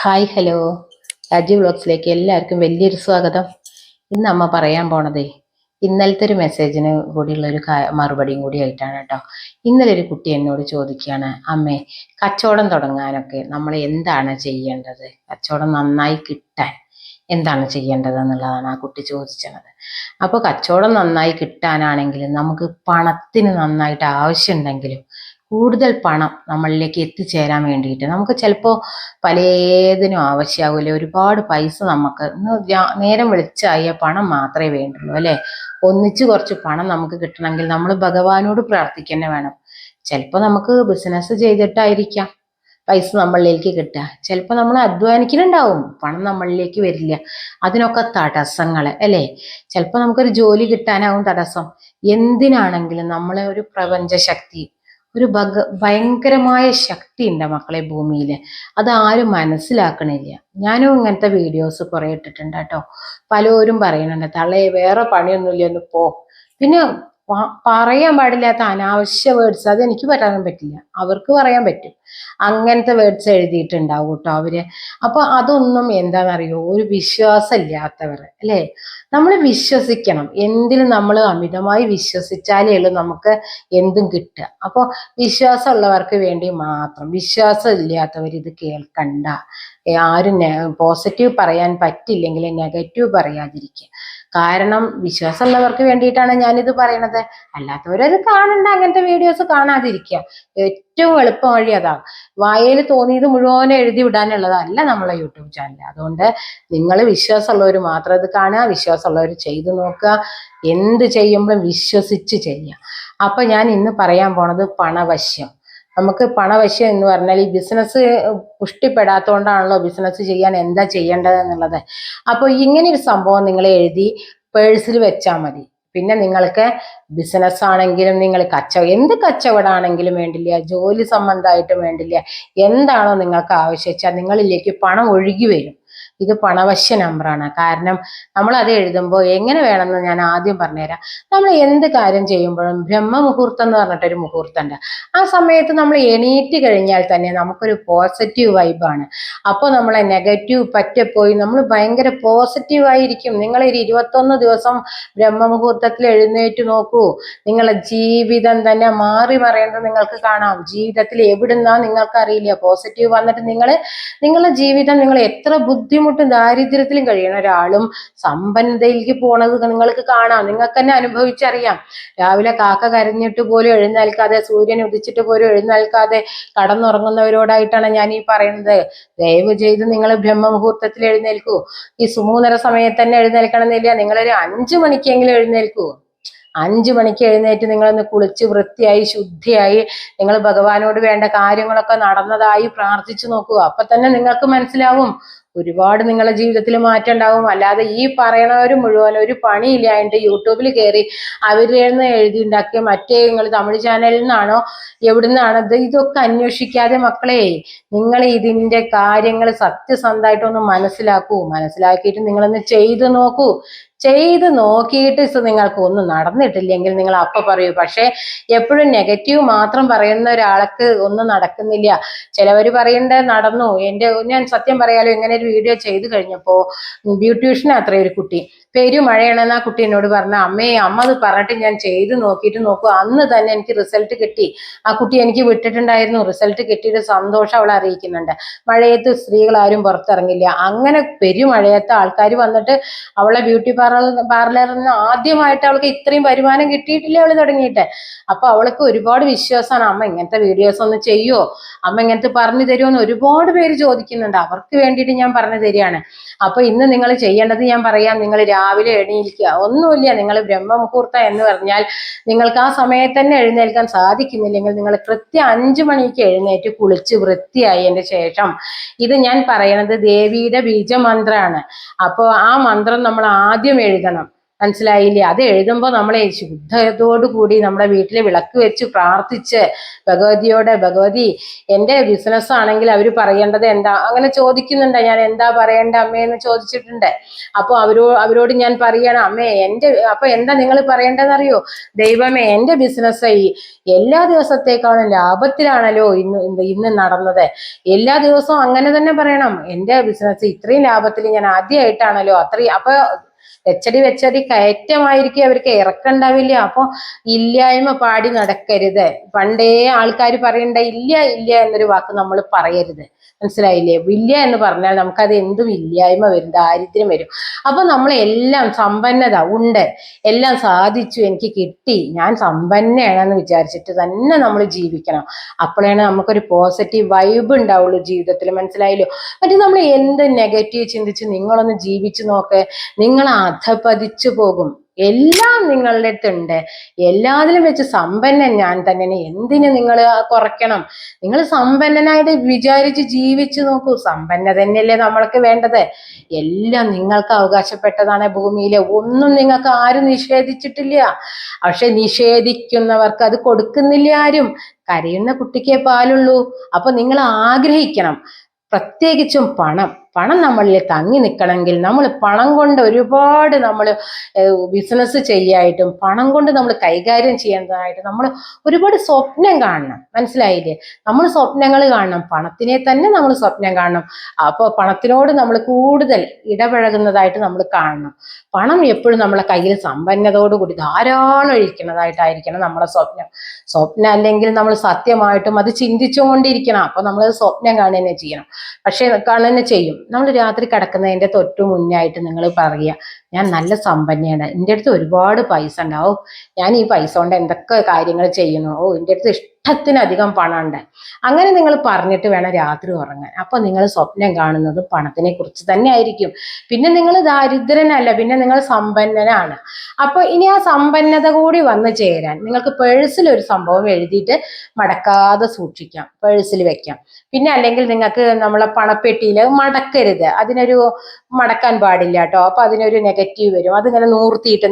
Hi hello രാജി വ്ളോഗ്സിലേക്ക് എല്ലാവർക്കും വലിയൊരു സ്വാഗതം. ഇന്ന് അമ്മ പറയാൻ പോണതേ ഇന്നലത്തെ ഒരു മെസ്സേജിന് കൂടിയുള്ള ഒരു മറുപടിയും കൂടി ആയിട്ടാണ് കേട്ടോ. ഇന്നലെ ഒരു കുട്ടി എന്നോട് ചോദിക്കുകയാണ്, അമ്മേ കച്ചവടം തുടങ്ങാനൊക്കെ നമ്മൾ എന്താണ് ചെയ്യേണ്ടത്, കച്ചവടം നന്നായി കിട്ടാൻ എന്താണ് ചെയ്യേണ്ടത് എന്നുള്ളതാണ് ആ കുട്ടി ചോദിച്ചത്. അപ്പോൾ കച്ചവടം നന്നായി കിട്ടാനാണെങ്കിൽ നമുക്ക് പണത്തിന് നന്നായിട്ട് ആവശ്യമുണ്ടെങ്കിലും കൂടുതൽ പണം നമ്മളിലേക്ക് എത്തിച്ചേരാൻ വേണ്ടിയിട്ട് നമുക്ക് ചിലപ്പോൾ പലതിനും ആവശ്യമാവില്ല. ഒരുപാട് പൈസ നമുക്ക് നേരം വെളിച്ചായ പണം മാത്രമേ വേണ്ടുള്ളൂ അല്ലേ. ഒന്നിച്ച് കുറച്ച് പണം നമുക്ക് കിട്ടണമെങ്കിൽ നമ്മൾ ഭഗവാനോട് പ്രാർത്ഥിക്കുക വേണം. ചിലപ്പോൾ നമുക്ക് ബിസിനസ് ചെയ്തിട്ടായിരിക്കാം പൈസ നമ്മളിലേക്ക് കിട്ടുക. ചിലപ്പോൾ നമ്മൾ അധ്വാനിക്കുന്നുണ്ടാവും, പണം നമ്മളിലേക്ക് വരില്ല. അതിനൊക്കെ തടസ്സങ്ങൾ അല്ലേ. ചിലപ്പോൾ നമുക്കൊരു ജോലി കിട്ടാനാവും തടസ്സം. എന്തിനാണെങ്കിലും നമ്മളെ ഒരു പ്രപഞ്ച ശക്തി, ഒരു ഭയങ്കരമായ ശക്തി ഉണ്ട് മക്കളെ ഭൂമിയിൽ. അത് ആരും മനസ്സിലാക്കണില്ല. ഞാനും ഇങ്ങനത്തെ വീഡിയോസ് കുറെ ഇട്ടിട്ടുണ്ട് കേട്ടോ. പലരും പറയുന്നുണ്ട്, തള്ളേ വേറെ പണിയൊന്നുമില്ല ഒന്ന് പോ. പിന്നെ പറയാൻ പാടില്ലാത്ത അനാവശ്യ വേർഡ്സ് അത് എനിക്ക് പറയാൻ പറ്റില്ല, അവർക്ക് പറയാൻ പറ്റും. അങ്ങനത്തെ വേർഡ്സ് എഴുതിയിട്ടുണ്ടാവും കേട്ടോ അവര്. അപ്പൊ അതൊന്നും എന്താണെന്നറിയോ, ഒരു വിശ്വാസം ഇല്ലാത്തവർ അല്ലേ. നമ്മൾ വിശ്വസിക്കണം. എന്തിനും നമ്മൾ അമിതമായി വിശ്വസിച്ചാലേ ഉള്ളൂ നമുക്ക് എന്തും കിട്ടുക. അപ്പോൾ വിശ്വാസമുള്ളവർക്ക് വേണ്ടി മാത്രം, വിശ്വാസം ഇല്ലാത്തവർ ഇത് കേൾക്കണ്ട. ആരും പോസിറ്റീവ് പറയാൻ പറ്റില്ലെങ്കിൽ നെഗറ്റീവ് പറയാതിരിക്കുക. കാരണം വിശ്വാസമുള്ളവർക്ക് വേണ്ടിയിട്ടാണ് ഞാനിത് പറയണത്. അല്ലാത്തവരത് കാണണ്ട, അങ്ങനത്തെ വീഡിയോസ് കാണാതിരിക്കുക. ഏറ്റവും എളുപ്പം വഴി അതാ. വായയിൽ തോന്നിയത് മുഴുവൻ എഴുതി വിടാനുള്ളതല്ല നമ്മളെ യൂട്യൂബ് ചാനൽ. അതുകൊണ്ട് നിങ്ങൾ വിശ്വാസമുള്ളവർ മാത്രം ഇത് കാണുക, വിശ്വാസമുള്ളവർ ചെയ്തു നോക്കുക. എന്ത് ചെയ്യുമ്പോഴും വിശ്വസിച്ച് ചെയ്യുക. അപ്പൊ ഞാൻ ഇന്ന് പറയാൻ പോണത് പണവശ്യം. നമുക്ക് പണവശ്യം എന്ന് പറഞ്ഞാൽ ഈ ബിസിനസ് പുഷ്ടിപ്പെടാത്തതുകൊണ്ടാണല്ലോ ബിസിനസ് ചെയ്യാൻ എന്താ ചെയ്യേണ്ടത് എന്നുള്ളത്. അപ്പോൾ ഇങ്ങനെ ഒരു സംഭവം നിങ്ങൾ എഴുതി പേഴ്സിൽ വെച്ചാൽ മതി. പിന്നെ നിങ്ങൾക്ക് ബിസിനസ് ആണെങ്കിലും നിങ്ങൾ എന്ത് കച്ചവടമാണെങ്കിലും വേണ്ടില്ല, ജോലി സംബന്ധമായിട്ടും വേണ്ടില്ല, എന്താണോ നിങ്ങൾക്ക് ആവശ്യം നിങ്ങളിലേക്ക് പണം ഒഴുകി വരും. ഇത് പണവശ്യ നമ്പറാണ്. കാരണം നമ്മൾ അത് എഴുതുമ്പോൾ എങ്ങനെ വേണമെന്ന് ഞാൻ ആദ്യം പറഞ്ഞുതരാം. നമ്മൾ എന്ത് കാര്യം ചെയ്യുമ്പോഴും ബ്രഹ്മമുഹൂർത്തം എന്ന് പറഞ്ഞിട്ടൊരു മുഹൂർത്തമുണ്ട്. ആ സമയത്ത് നമ്മൾ എണീറ്റ് കഴിഞ്ഞാൽ തന്നെ നമുക്കൊരു പോസിറ്റീവ് വൈബാണ്. അപ്പോൾ നമ്മളെ നെഗറ്റീവ് പറ്റപ്പോയി നമ്മൾ ഭയങ്കര പോസിറ്റീവായിരിക്കും. നിങ്ങളൊരു 21 ദിവസം ബ്രഹ്മമുഹൂർത്തത്തിൽ എഴുന്നേറ്റ് നോക്കൂ, നിങ്ങളെ ജീവിതം തന്നെ മാറി മറിയുന്നത് നിങ്ങൾക്ക് കാണാം. ജീവിതത്തിൽ എവിടുന്നാ നിങ്ങൾക്കറിയില്ല. പോസിറ്റീവ് വന്നിട്ട് നിങ്ങളുടെ ജീവിതം, നിങ്ങൾ എത്ര ബുദ്ധിമുട്ടും ദാരിദ്ര്യത്തിലും കഴിയണ ഒരാളും സമ്പന്നതയിലേക്ക് പോണത് നിങ്ങൾക്ക് കാണാം. നിങ്ങൾക്ക് തന്നെ അനുഭവിച്ചറിയാം. രാവിലെ കാക്ക കരഞ്ഞിട്ട് പോലും എഴുന്നേൽക്കാതെ, സൂര്യൻ ഉദിച്ചിട്ട് പോലും എഴുന്നേൽക്കാതെ കടന്നുറങ്ങുന്നവരോടായിട്ടാണ് ഞാൻ ഈ പറയുന്നത്. ദയവ് ചെയ്ത് നിങ്ങൾ ബ്രഹ്മമുഹൂർത്തത്തിൽ എഴുന്നേൽക്കൂ. ഈ സുമൂന്നര സമയത്ത് തന്നെ എഴുന്നേൽക്കണമെന്നില്ല, നിങ്ങളൊരു 5 മണിക്കെങ്കിലും എഴുന്നേൽക്കൂ. 5 മണിക്ക് എഴുന്നേറ്റ് നിങ്ങളൊന്ന് കുളിച്ച് വൃത്തിയായി ശുദ്ധിയായി നിങ്ങൾ ഭഗവാനോട് വേണ്ട കാര്യങ്ങളൊക്കെ നടന്നതായി പ്രാർത്ഥിച്ചു നോക്കുക. അപ്പൊ തന്നെ നിങ്ങൾക്ക് മനസ്സിലാവും ഒരുപാട് നിങ്ങളുടെ ജീവിതത്തിൽ മാറ്റം ഉണ്ടാവും. അല്ലാതെ ഈ പറയണവർ മുഴുവൻ ഒരു പണിയില്ലാണ്ട് യൂട്യൂബിൽ കയറി അവരിൽ നിന്ന് എഴുതി ഉണ്ടാക്കിയ മറ്റേ നിങ്ങൾ തമിഴ് ചാനലിൽ നിന്നാണോ എവിടുന്നാണ് ഇതൊക്കെ അന്വേഷിക്കാതെ മക്കളെ നിങ്ങൾ ഇതിന്റെ കാര്യങ്ങൾ സത്യസന്ധമായിട്ടൊന്ന് മനസ്സിലാക്കിയിട്ട് നിങ്ങളൊന്ന് ചെയ്തു നോക്കൂ. ചെയ്ത് നോക്കിയിട്ട് നിങ്ങൾക്ക് ഒന്നും നടന്നിട്ടില്ലെങ്കിൽ നിങ്ങൾ അപ്പൊ പറയൂ. പക്ഷെ എപ്പോഴും നെഗറ്റീവ് മാത്രം പറയുന്ന ഒരാൾക്ക് ഒന്നും നടക്കുന്നില്ല. ചിലവർ പറയണ്ടേ നടന്നു. ഞാൻ സത്യം പറയാലോ, ഇങ്ങനെ ഒരു വീഡിയോ ചെയ്തു കഴിഞ്ഞപ്പോ ബ്യൂട്ടീഷ്യൻ അത്ര ഒരു കുട്ടി പെരുമഴയാണെന്ന് ആ കുട്ടി എന്നോട് പറഞ്ഞ, അമ്മ അത് പറഞ്ഞിട്ട് ഞാൻ ചെയ്ത് നോക്കിയിട്ട് നോക്കൂ, അന്ന് തന്നെ എനിക്ക് റിസൾട്ട് കിട്ടി. ആ കുട്ടി എനിക്ക് വിട്ടിട്ടുണ്ടായിരുന്നു, റിസൾട്ട് കിട്ടിയിട്ട് സന്തോഷം അവളെ അറിയിക്കുന്നുണ്ട്. മഴയത്ത് സ്ത്രീകൾ ആരും പുറത്തിറങ്ങില്ല. അങ്ങനെ പെരുമഴയത്ത് ആൾക്കാർ വന്നിട്ട് അവളെ ബ്യൂട്ടി പാർലറിൽ നിന്ന് ആദ്യമായിട്ട് അവൾക്ക് ഇത്രയും വരുമാനം കിട്ടിയിട്ടില്ല അവള് തുടങ്ങിയിട്ട്. അപ്പൊ അവൾക്ക് ഒരുപാട് വിശ്വാസമാണ്, അമ്മ ഇങ്ങനത്തെ വീഡിയോസ് ഒന്ന് ചെയ്യുമോ, അമ്മ ഇങ്ങനത്തെ പറഞ്ഞു തരുമോ എന്ന് ഒരുപാട് പേര് ചോദിക്കുന്നുണ്ട്. അവർക്ക് വേണ്ടിയിട്ട് ഞാൻ പറഞ്ഞു തരികയാണ്. അപ്പൊ ഇന്ന് നിങ്ങൾ ചെയ്യേണ്ടത് ഞാൻ പറയാം. നിങ്ങൾ രാവിലെ എണീൽക്കുക, ഒന്നുമില്ല. നിങ്ങൾ ബ്രഹ്മമുഹൂർത്തം എന്ന് പറഞ്ഞാൽ നിങ്ങൾക്ക് ആ സമയത്ത് തന്നെ എഴുന്നേൽക്കാൻ സാധിക്കുന്നില്ലെങ്കിൽ നിങ്ങൾ കൃത്യം 5 മണിക്ക് എഴുന്നേറ്റ് കുളിച്ച് വൃത്തിയായതിന്റെ ശേഷം, ഇത് ഞാൻ പറയണത് ദേവിയുടെ ബീജമന്ത്രമാണ്. അപ്പോൾ ആ മന്ത്രം നമ്മൾ ആദ്യം എഴുതണം. മനസ്സിലായില്ലേ? അത് എഴുതുമ്പോൾ നമ്മളെ ശുദ്ധതയോടു കൂടി നമ്മുടെ വീട്ടിൽ വിളക്ക് വെച്ച് പ്രാർത്ഥിച്ച് ഭഗവതിയോട്, ഭഗവതി എൻ്റെ ബിസിനസ് ആണെങ്കിൽ അവർ പറയേണ്ടത് എന്താ, അങ്ങനെ ചോദിക്കുന്നുണ്ട്. ഞാൻ എന്താ പറയേണ്ട അമ്മേ എന്ന് ചോദിച്ചിട്ടുണ്ട്. അപ്പോൾ അവരോട് ഞാൻ പറയണം, അമ്മേ അപ്പൊ എന്താ നിങ്ങൾ പറയേണ്ടതെന്നറിയോ? ദൈവമേ, എൻ്റെ ബിസിനസ് എല്ലാ ദിവസത്തേക്കാളും ലാഭത്തിലാണല്ലോ ഇന്ന് നടന്നത്. എല്ലാ ദിവസവും അങ്ങനെ തന്നെ പറയണം. എൻ്റെ ബിസിനസ് ഇത്രയും ലാഭത്തിൽ ഞാൻ ആദ്യമായിട്ടാണല്ലോ അത്രയും. അപ്പൊ വെച്ചടി കയറ്റമായിരിക്കും, അവർക്ക് ഇറക്കണ്ടാവില്ല. അപ്പൊ ഇല്ലായ്മ പാടി നടക്കരുത്. പണ്ടേ ആൾക്കാർ പറയണ്ട, ഇല്ല ഇല്ല എന്നൊരു വാക്ക് നമ്മൾ പറയരുത്. മനസ്സിലായില്ലേ? ഇല്ല എന്ന് പറഞ്ഞാൽ നമുക്കത് എന്തും ഇല്ലായ്മ വരും, ദാരിദ്ര്യം വരും. അപ്പൊ നമ്മൾ എല്ലാം സമ്പന്നത ഉണ്ട്, എല്ലാം സാധിച്ചു, എനിക്ക് കിട്ടി, ഞാൻ സമ്പന്നയാണെന്ന് വിചാരിച്ചിട്ട് തന്നെ നമ്മൾ ജീവിക്കണം. അപ്പോഴാണ് നമുക്കൊരു പോസിറ്റീവ് വൈബ് ഉണ്ടാവുള്ളൂ ജീവിതത്തിൽ. മനസ്സിലായല്ലോ? മറ്റേ നമ്മൾ എന്ത് നെഗറ്റീവ് ചിന്തിച്ച് നിങ്ങളൊന്ന് ജീവിച്ചു നോക്ക്, നിങ്ങൾ അധപതിച്ചു പോകും. എല്ലാം നിങ്ങളുടെ അടുത്തുണ്ട്, എല്ലാത്തിലും വെച്ച് സമ്പന്നൻ ഞാൻ തന്നെ. എന്തിന് നിങ്ങൾ കുറയ്ക്കണം? നിങ്ങൾ സമ്പന്നനായിട്ട് വിചാരിച്ച് ജീവിച്ചു നോക്കൂ. സമ്പന്ന തന്നെയല്ലേ നമ്മൾക്ക് വേണ്ടത്. എല്ലാം നിങ്ങൾക്ക് അവകാശപ്പെട്ടതാണ് ഭൂമിയിലെ. ഒന്നും നിങ്ങൾക്ക് ആരും നിഷേധിച്ചിട്ടില്ല. പക്ഷെ നിഷേധിക്കുന്നവർക്ക് അത് കൊടുക്കുന്നില്ല ആരും. കരയുന്ന കുട്ടിക്കേ പാലുള്ളൂ. അപ്പൊ നിങ്ങൾ ആഗ്രഹിക്കണം, പ്രത്യേകിച്ചും പണം നമ്മളിൽ തങ്ങി നിൽക്കണമെങ്കിൽ നമ്മൾ പണം കൊണ്ട് ഒരുപാട് നമ്മൾ ബിസിനസ് ചെയ്യായിട്ടും പണം കൊണ്ട് നമ്മൾ കൈകാര്യം ചെയ്യുന്നതായിട്ട് നമ്മൾ ഒരുപാട് സ്വപ്നം കാണണം. മനസ്സിലായില്ലേ? നമ്മൾ സ്വപ്നങ്ങൾ കാണണം, പണത്തിനെ തന്നെ നമ്മൾ സ്വപ്നം കാണണം. അപ്പോൾ പണത്തിനോട് നമ്മൾ കൂടുതൽ ഇടപഴകുന്നതായിട്ട് നമ്മൾ കാണണം. പണം എപ്പോഴും നമ്മളെ കയ്യിൽ സമ്പന്നതയോടുകൂടി ധാരാളം ഇരിക്കുന്നതായിട്ടായിരിക്കണം നമ്മുടെ സ്വപ്നം അല്ലെങ്കിൽ നമ്മൾ സത്യമായിട്ടും അത് ചിന്തിച്ചുകൊണ്ടിരിക്കണം. അപ്പൊ നമ്മൾ സ്വപ്നം കാണുക തന്നെ ചെയ്യണം. പക്ഷെ കാണുക ചെയ്യും. നമ്മൾ രാത്രി കിടക്കുന്നതിന്റെ തൊട്ടു മുന്നായിട്ട് നിങ്ങൾ പറയുക, ഞാൻ നല്ല സമ്പന്നയാണ്, എൻ്റെ അടുത്ത് ഒരുപാട് പൈസ ഉണ്ടാവും, ഞാൻ ഈ പൈസ കൊണ്ട് എന്തൊക്കെ കാര്യങ്ങൾ ചെയ്യുന്നു, എൻ്റെ അടുത്ത് ഇഷ്ടത്തിനധികം പണമുണ്ട്. അങ്ങനെ നിങ്ങൾ പറഞ്ഞിട്ട് വേണം രാത്രി ഉറങ്ങാൻ. അപ്പൊ നിങ്ങൾ സ്വപ്നം കാണുന്നത് പണത്തിനെ കുറിച്ച് തന്നെ ആയിരിക്കും. പിന്നെ നിങ്ങൾ ദാരിദ്രനല്ല, പിന്നെ നിങ്ങൾ സമ്പന്നനാണ്. അപ്പൊ ഇനി ആ സമ്പന്നത കൂടി വന്നു ചേരാൻ നിങ്ങൾക്ക് പേഴ്സിൽ ഒരു സംഭവം എഴുതിയിട്ട് മടക്കാതെ സൂക്ഷിക്കാം, പേഴ്സിൽ വെക്കാം. പിന്നെ അല്ലെങ്കിൽ നിങ്ങൾക്ക് നമ്മളെ പണപ്പെട്ടിയിൽ മടക്കരുത്, അതിനൊരു മടക്കാൻ പാടില്ല കേട്ടോ. അപ്പൊ അതിനൊരു നെഗറ്റീവ് വരും. അതിങ്ങനെ നൂർത്തിയിട്ട്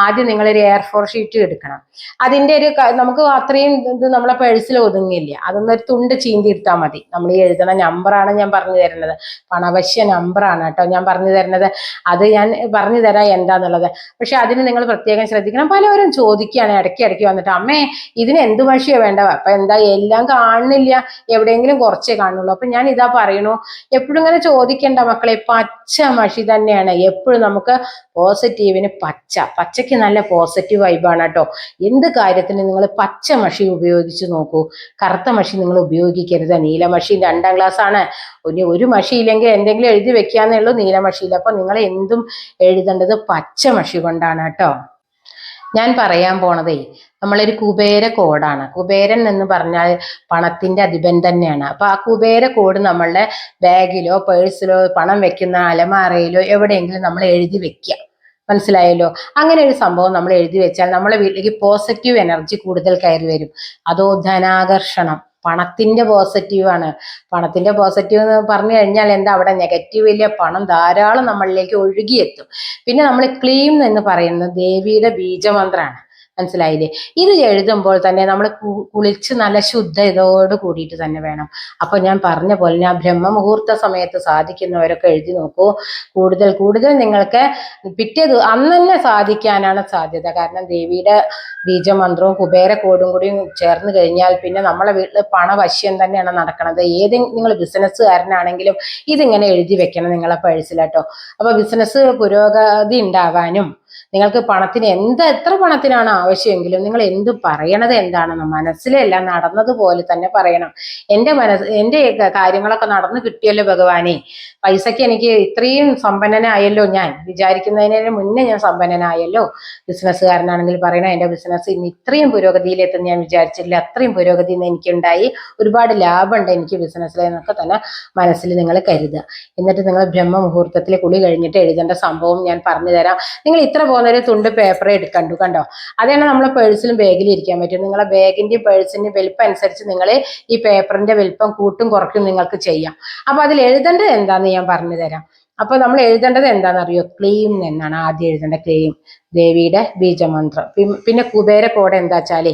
ആദ്യം നിങ്ങളൊരു എയർ4 ഷീറ്റ് എടുക്കണം. അതിന്റെ ഒരു നമുക്ക് അത്രയും ഇത് നമ്മളെ പേഴ്സിൽ ഒതുങ്ങില്ല. അതൊന്നൊരു തുണ്ട് ചീന്തി എടുത്താൽ മതി. നമ്മൾ ഈ എഴുതണ നമ്പറാണ് ഞാൻ പറഞ്ഞു തരുന്നത്, പണവശ്യ നമ്പറാണ് കേട്ടോ ഞാൻ പറഞ്ഞു തരുന്നത്. അത് ഞാൻ പറഞ്ഞു തരാം എന്താന്നുള്ളത്. പക്ഷെ അതിന് നിങ്ങൾ പ്രത്യേകം ശ്രദ്ധിക്കണം. പലവരും ചോദിക്കുകയാണ് ഇടയ്ക്ക് വന്നിട്ട്, അമ്മേ ഇതിന് എന്ത് മഷിയാ വേണ്ടവ? അപ്പൊ എന്താ എല്ലാം കാണുന്നില്ല, എവിടെയെങ്കിലും കുറച്ചേ കാണുള്ളൂ. അപ്പൊ ഞാൻ ഇതാ പറയണു, എപ്പോഴും ഇങ്ങനെ ചോദിക്കേണ്ട മക്കളെ. പച്ച മഷി തന്നെയാണ് എപ്പോഴും നമുക്ക് പോസിറ്റീവിന്. പച്ചയ്ക്ക് നല്ല പോസിറ്റീവ് വൈബാണ് കേട്ടോ. എന്ത് കാര്യത്തിന് നിങ്ങൾ പച്ച മഷി ഉപയോഗിച്ച് നോക്കൂ. കറുത്ത മഷി നിങ്ങൾ ഉപയോഗിക്കരുത്. നീലമഷി 2ാം ക്ലാസ് ആണ്. ഒരു മഷി ഇല്ലെങ്കിൽ എന്തെങ്കിലും എഴുതി വെക്കാന്നേ ഉള്ളൂ, നീലമഷിയിൽ. അപ്പൊ നിങ്ങൾ എന്തും എഴുതേണ്ടത് പച്ച മഷി കൊണ്ടാണ് കേട്ടോ. ഞാൻ പറയാൻ പോണതേ നമ്മളൊരു കുബേര കോഡാണ്. കുബേരൻ എന്ന് പറഞ്ഞാൽ പണത്തിന്റെ അധിപൻ തന്നെയാണ്. അപ്പൊ ആ കുബേര കോഡ് നമ്മളുടെ ബാഗിലോ പേഴ്സിലോ പണം വെക്കുന്ന അലമാറയിലോ എവിടെയെങ്കിലും നമ്മൾ എഴുതി വെക്കുക. മനസ്സിലായല്ലോ? അങ്ങനെ ഒരു സംഭവം നമ്മൾ എഴുതി വെച്ചാൽ നമ്മളെ വീട്ടിലേക്ക് പോസിറ്റീവ് എനർജി കൂടുതൽ കയറി വരും. അതോ ധനാകർഷണം, പണത്തിന്റെ പോസിറ്റീവാണ്. പണത്തിന്റെ പോസിറ്റീവ് എന്ന് പറഞ്ഞു കഴിഞ്ഞാൽ എന്താ, അവിടെ നെഗറ്റീവ് ഇല്ല, പണം ധാരാളം നമ്മളിലേക്ക് ഒഴുകിയെത്തും. പിന്നെ നമ്മൾ ക്ലീം എന്ന് പറയുന്നത് ദേവിയുടെ ബീജമന്ത്രമാണ്. മനസ്സിലായില്ലേ? ഇത് എഴുതുമ്പോൾ തന്നെ നമ്മൾ കുളിച്ച് നല്ല ശുദ്ധതയോട് കൂടിയിട്ട് തന്നെ വേണം. അപ്പൊ ഞാൻ പറഞ്ഞ പോലെ ഞാൻ ബ്രഹ്മമുഹൂർത്ത സമയത്ത് സാധിക്കുന്നവരൊക്കെ എഴുതി നോക്കൂ. കൂടുതൽ നിങ്ങൾക്ക് അന്ന് തന്നെ സാധിക്കാനാണ് സാധ്യത. കാരണം ദേവിയുടെ ബീജമന്ത്രവും കുബേര കോഡും കൂടി ചേർന്ന് കഴിഞ്ഞാൽ പിന്നെ നമ്മളെ വീട്ടിൽ പണവശ്യം തന്നെയാണ് നടക്കുന്നത്. നിങ്ങൾ ബിസിനസ്സുകാരനാണെങ്കിലും ഇതിങ്ങനെ എഴുതി വെക്കണം നിങ്ങളെ പേഴ്സിലാട്ടോ. അപ്പൊ ബിസിനസ് പുരോഗതി ഉണ്ടാവാനും നിങ്ങൾക്ക് പണത്തിന് എത്ര പണത്തിനാണ് ആവശ്യമെങ്കിലും നിങ്ങൾ എന്ത് പറയണത് എന്താണെന്ന് മനസ്സിലല്ല നടന്നതുപോലെ തന്നെ പറയണം. എൻ്റെ കാര്യങ്ങളൊക്കെ നടന്നു കിട്ടിയല്ലോ ഭഗവാനെ, പൈസക്ക് എനിക്ക് ഇത്രയും സമ്പന്നനായല്ലോ, ഞാൻ വിചാരിക്കുന്നതിന് മുന്നേ ഞാൻ സമ്പന്നനായല്ലോ. ബിസിനസ്സുകാരനാണെങ്കിൽ പറയണം, എൻ്റെ ബിസിനസ് ഇന്ന് ഇത്രയും പുരോഗതിയിലെത്തും ഞാൻ വിചാരിച്ചില്ല, അത്രയും പുരോഗതി ഇന്ന് എനിക്കുണ്ടായി, ഒരുപാട് ലാഭമുണ്ട് എനിക്ക് ബിസിനസ്സിൽ എന്നൊക്കെ തന്നെ മനസ്സിൽ നിങ്ങൾ കരുതുക. എന്നിട്ട് നിങ്ങൾ ബ്രഹ്മമുഹൂർത്തത്തിൽ കുളി കഴിഞ്ഞിട്ട് എഴുതേണ്ട സംഭവം ഞാൻ പറഞ്ഞു തരാം. നിങ്ങൾ ഇത്ര പോകുന്നൊരു തുണ്ട് പേപ്പറേ എടുക്കണ്ടു, കണ്ടോ? അതാണ് നമ്മളെ പേഴ്സിലും ബാഗിലും ഇരിക്കാൻ പറ്റും. നിങ്ങളെ ബാഗിന്റെയും പേഴ്സിന്റെയും വലിപ്പം അനുസരിച്ച് നിങ്ങൾ ഈ പേപ്പറിന്റെ വലിപ്പം കൂട്ടും കുറയ്ക്കും നിങ്ങൾക്ക് ചെയ്യാം. അപ്പൊ അതിൽ എഴുതേണ്ടത് എന്താന്ന് ഞാൻ പറഞ്ഞു തരാം. അപ്പൊ നമ്മൾ എഴുതേണ്ടത് എന്താണെന്നറിയോ? ക്ലീം എന്നാണ് ആദ്യം എഴുതേണ്ട. ക്ലീം, ദേവിയുടെ ബീജമന്ത്രം. പിന്നെ കുബേര കോഡ് എന്താ വെച്ചാല്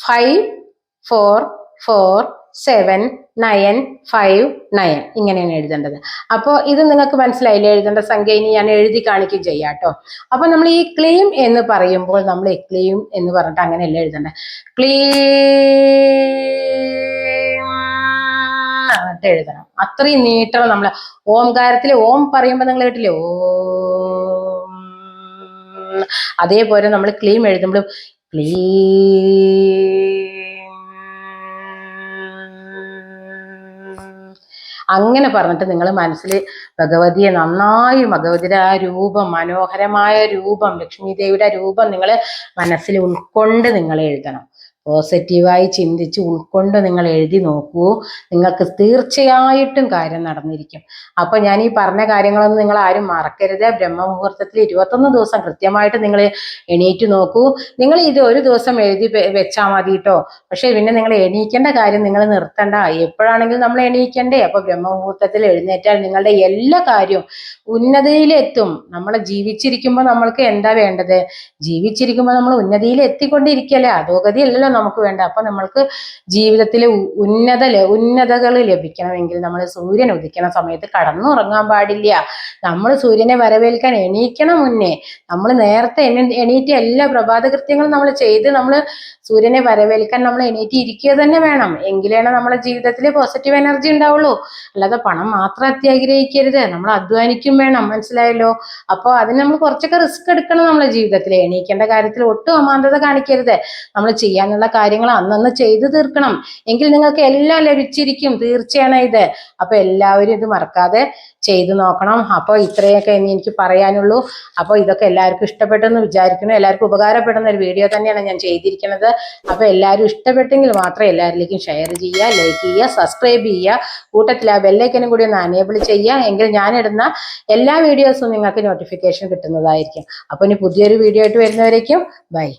5447959 ഇങ്ങനെയാണ് എഴുതേണ്ടത്. അപ്പോൾ ഇത് നിങ്ങൾക്ക് മനസ്സിലായില്ലേ എഴുതേണ്ട സംഖ്യ? ഇനി ഞാൻ എഴുതി കാണിക്കും ചെയ്യാം കേട്ടോ. അപ്പൊ നമ്മൾ ഈ ക്ലീം എന്ന് പറയുമ്പോൾ നമ്മൾ ക്ലീം എന്ന് പറഞ്ഞിട്ട് അങ്ങനെയല്ല എഴുതേണ്ടത്. ക്ലീം എന്നിട്ട് എഴുതണം. അത്രയും നീട്ടണം. നമ്മൾ ഓംകാരത്തിൽ ഓം പറയുമ്പോൾ നിങ്ങൾ കേട്ടില്ലേ? ഓം. അതേപോലെ നമ്മൾ ക്ലീം എഴുതുമ്പോൾ അങ്ങനെ പറഞ്ഞിട്ട് നിങ്ങൾ മനസ്സിൽ ഭഗവതിയെ നന്നായി, ഭഗവതിയുടെ ആ രൂപം, മനോഹരമായ രൂപം, ലക്ഷ്മി ദേവിയുടെ രൂപം നിങ്ങൾ മനസ്സിൽ ഉൾക്കൊണ്ട് നിങ്ങൾ എഴുതണം. പോസിറ്റീവായി ചിന്തിച്ച് ഉൾക്കൊണ്ട് നിങ്ങൾ എഴുതി നോക്കൂ. നിങ്ങൾക്ക് തീർച്ചയായിട്ടും കാര്യം നടന്നിരിക്കും. അപ്പൊ ഞാൻ ഈ പറഞ്ഞ കാര്യങ്ങളൊന്നും നിങ്ങൾ ആരും മറക്കരുത്. ബ്രഹ്മമുഹൂർത്തത്തിൽ 21 ദിവസം കൃത്യമായിട്ട് നിങ്ങൾ എണീറ്റ് നോക്കൂ. നിങ്ങൾ ഇത് ഒരു ദിവസം എഴുതി വെച്ചാൽ മതി കേട്ടോ. പക്ഷെ പിന്നെ നിങ്ങൾ എണീക്കേണ്ട കാര്യം നിങ്ങൾ നിർത്തണ്ട. എപ്പോഴാണെങ്കിലും നമ്മൾ എണീക്കണ്ടേ? അപ്പൊ ബ്രഹ്മമുഹൂർത്തത്തിൽ എഴുന്നേറ്റാൽ നിങ്ങളുടെ എല്ലാ കാര്യവും ഉന്നതിയിലെത്തും. നമ്മളെ ജീവിച്ചിരിക്കുമ്പോൾ നമ്മൾക്ക് എന്താ വേണ്ടത്? ജീവിച്ചിരിക്കുമ്പോൾ നമ്മൾ ഉന്നതിയിൽ എത്തിക്കൊണ്ടിരിക്കല്ലേ, അധോഗതി അല്ലല്ലോ നമുക്ക് വേണ്ട. അപ്പൊ നമ്മൾക്ക് ജീവിതത്തിലെ ഉന്നതകൾ ലഭിക്കണമെങ്കിൽ നമ്മൾ സൂര്യൻ ഉദിക്കുന്ന സമയത്ത് കടന്നുറങ്ങാൻ പാടില്ല. നമ്മൾ സൂര്യനെ വരവേൽക്കാൻ എണീക്കണം. മുന്നേ നമ്മൾ നേരത്തെ എണീറ്റ് എല്ലാ പ്രഭാത കൃത്യങ്ങളും നമ്മൾ ചെയ്ത് നമ്മൾ സൂര്യനെ വരവേൽക്കാൻ നമ്മൾ എണീറ്റ് ഇരിക്കുക തന്നെ വേണം. എങ്കിലാണ് നമ്മുടെ ജീവിതത്തിൽ പോസിറ്റീവ് എനർജി ഉണ്ടാവുള്ളൂ. അല്ലാതെ പണം മാത്രം അത്യാഗ്രഹിക്കരുത്. നമ്മൾ അധ്വാനിക്കും വേണം. മനസ്സിലായല്ലോ? അപ്പോൾ അതിന് നമ്മൾ കുറച്ചൊക്കെ റിസ്ക് എടുക്കണം. നമ്മുടെ ജീവിതത്തിൽ എണീക്കേണ്ട കാര്യത്തിൽ ഒട്ടും അമാന്തത കാണിക്കരുത്. നമ്മൾ ചെയ്യാനുള്ള കാര്യങ്ങൾ അന്നന്ന് ചെയ്തു തീർക്കണം. എങ്കിൽ നിങ്ങൾക്ക് എല്ലാം ലഭിച്ചിരിക്കും. തീർച്ചയാണ് ഇത്. അപ്പൊ എല്ലാവരും ഇത് മറക്കാതെ ചെയ്തു നോക്കണം. അപ്പോൾ ഇത്രയൊക്കെ ഇനി എനിക്ക് പറയാനുള്ളൂ. അപ്പോൾ ഇതൊക്കെ എല്ലാവർക്കും ഇഷ്ടപ്പെട്ടെന്ന് വിചാരിക്കുന്നു. എല്ലാവർക്കും ഉപകാരപ്പെടുന്ന ഒരു വീഡിയോ തന്നെയാണ് ഞാൻ ചെയ്തിരിക്കുന്നത്. അപ്പൊ എല്ലാവരും ഇഷ്ടപ്പെട്ടെങ്കിൽ മാത്രം എല്ലാവരിലേക്കും ഷെയർ ചെയ്യുക, ലൈക്ക് ചെയ്യുക, സബ്സ്ക്രൈബ് ചെയ്യുക. കൂട്ടത്തിൽ ആ ബെല്ലൈക്കനും കൂടി ഒന്ന് അനേബിൾ ചെയ്യുക. എങ്കിൽ ഞാനിടുന്ന എല്ലാ വീഡിയോസും നിങ്ങൾക്ക് നോട്ടിഫിക്കേഷൻ കിട്ടുന്നതായിരിക്കും. അപ്പൊ ഇനി പുതിയൊരു വീഡിയോ ആയിട്ട് വരുന്നവരേക്കും ബൈ.